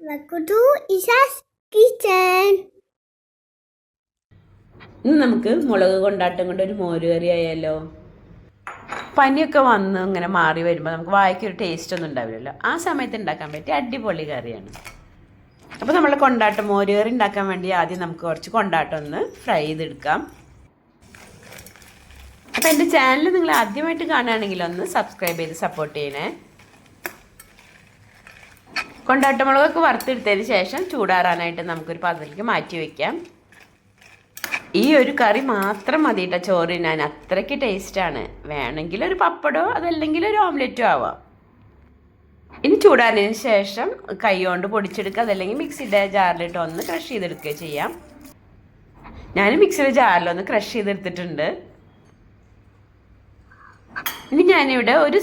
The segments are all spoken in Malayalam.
Welcome to Isha's Kitchen. ഇന്ന് നമുക്ക് മുളക് കൊണ്ടാട്ടം കൊണ്ട് ഒരു മോര് കറി ആയാലോ. പനിയൊക്കെ വന്ന് ഇങ്ങനെ മാറി വരുമ്പോൾ നമുക്ക് വായിക്കൊരു ടേസ്റ്റ് ഒന്നും ഉണ്ടാവില്ലല്ലോ. ആ സമയത്ത് ഉണ്ടാക്കാൻ പറ്റിയ അടിപൊളി കറിയാണ്. അപ്പോൾ നമ്മൾ കൊണ്ടാട്ടം മോര് കറി ഉണ്ടാക്കാൻ വേണ്ടി ആദ്യം നമുക്ക് കുറച്ച് കൊണ്ടാട്ടം ഒന്ന് ഫ്രൈ ചെയ്തെടുക്കാം. അപ്പോൾ എൻ്റെ ചാനൽ നിങ്ങൾ ആദ്യമായിട്ട് കാണുകയാണെങ്കിൽ ഒന്ന് സബ്സ്ക്രൈബ് ചെയ്ത് സപ്പോർട്ട് ചെയ്യണേ. കൊണ്ടാട്ടമുളകൊക്കെ വറുത്തെടുത്തതിന് ശേഷം ചൂടാറാനായിട്ട് നമുക്കൊരു പാത്രത്തിലേക്ക് മാറ്റി വയ്ക്കാം. ഈ ഒരു കറി മാത്രം മതി കേട്ടോ ചോറിനാൻ, അത്രയ്ക്ക് ടേസ്റ്റാണ്. വേണമെങ്കിൽ ഒരു പപ്പടോ അതല്ലെങ്കിൽ ഒരു ഓംലെറ്റോ ആവാം. ഇനി ചൂടാറിനതിന് ശേഷം കൈ കൊണ്ട് പൊടിച്ചെടുക്കുക, അതല്ലെങ്കിൽ മിക്സിയുടെ ജാറിലിട്ട് ഒന്ന് ക്രഷ് ചെയ്തെടുക്കുകയോ ചെയ്യാം. ഞാൻ മിക്സിയുടെ ജാറിലൊന്ന് ക്രഷ് ചെയ്തെടുത്തിട്ടുണ്ട്. ഇനി ഞാനിവിടെ ഒരു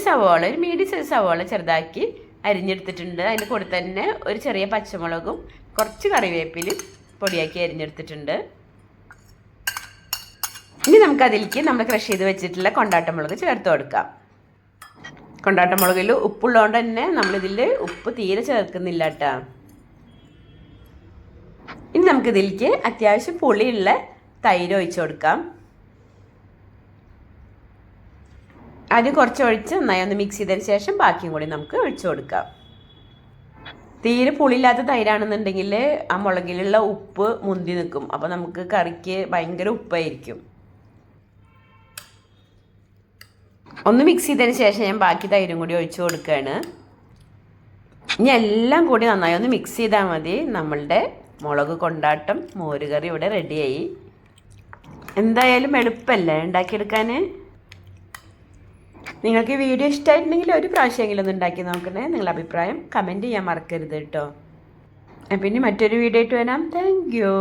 മീഡിയം സൈസ് സവോള ചെറുതാക്കി അരിഞ്ഞെടുത്തിട്ടുണ്ട്. അതിൻ്റെ കൂടെ തന്നെ ഒരു ചെറിയ പച്ചമുളകും കുറച്ച് കറിവേപ്പിലും പൊടിയാക്കി അരിഞ്ഞെടുത്തിട്ടുണ്ട്. ഇനി നമുക്കതിലേക്ക് നമ്മൾ ക്രഷ് ചെയ്ത് വെച്ചിട്ടുള്ള കൊണ്ടാട്ടമുളക് ചേർത്ത് കൊടുക്കാം. കൊണ്ടാട്ടമുളകിൽ ഉപ്പുള്ളതുകൊണ്ട് തന്നെ നമ്മളിതിൽ ഉപ്പ് തീരെ ചേർക്കുന്നില്ല കേട്ടോ. ഇനി നമുക്കിതിലേക്ക് അത്യാവശ്യം പുളിയുള്ള തൈര് ഒഴിച്ചു കൊടുക്കാം. ആദ്യം കുറച്ച് ഒഴിച്ച് നന്നായി ഒന്ന് മിക്സ് ചെയ്തതിന് ശേഷം ബാക്കിയും കൂടി നമുക്ക് ഒഴിച്ചു കൊടുക്കാം. തീരെ പുളിയില്ലാത്ത തൈരാണെന്നുണ്ടെങ്കിൽ ആ മുളകിലുള്ള ഉപ്പ് മുന്തി നിൽക്കും. അപ്പോൾ നമുക്ക് കറിക്ക് ഭയങ്കര ഉപ്പായിരിക്കും. ഒന്ന് മിക്സ് ചെയ്തതിന് ശേഷം ഞാൻ ബാക്കി തൈരും കൂടി ഒഴിച്ചു കൊടുക്കുകയാണ്. ഇനി എല്ലാം കൂടി നന്നായി ഒന്ന് മിക്സ് ചെയ്താൽ മതി. നമ്മളുടെ മുളക് കൊണ്ടാട്ടം മോരുകറി ഇവിടെ റെഡിയായി. എന്തായാലും എളുപ്പമല്ലേ ഉണ്ടാക്കിയെടുക്കാൻ. നിങ്ങൾക്ക് ഈ വീഡിയോ ഇഷ്ടമായിട്ടുണ്ടെങ്കിൽ ഒരു പ്രാവശ്യമെങ്കിലും ഒന്ന് ഉണ്ടാക്കി നോക്കണേ. നിങ്ങളുടെ അഭിപ്രായം കമൻറ്റ് ചെയ്യാൻ മറക്കരുത് കേട്ടോ. പിന്നെ മറ്റൊരു വീഡിയോ ആയിട്ട് വരാം. Thank you.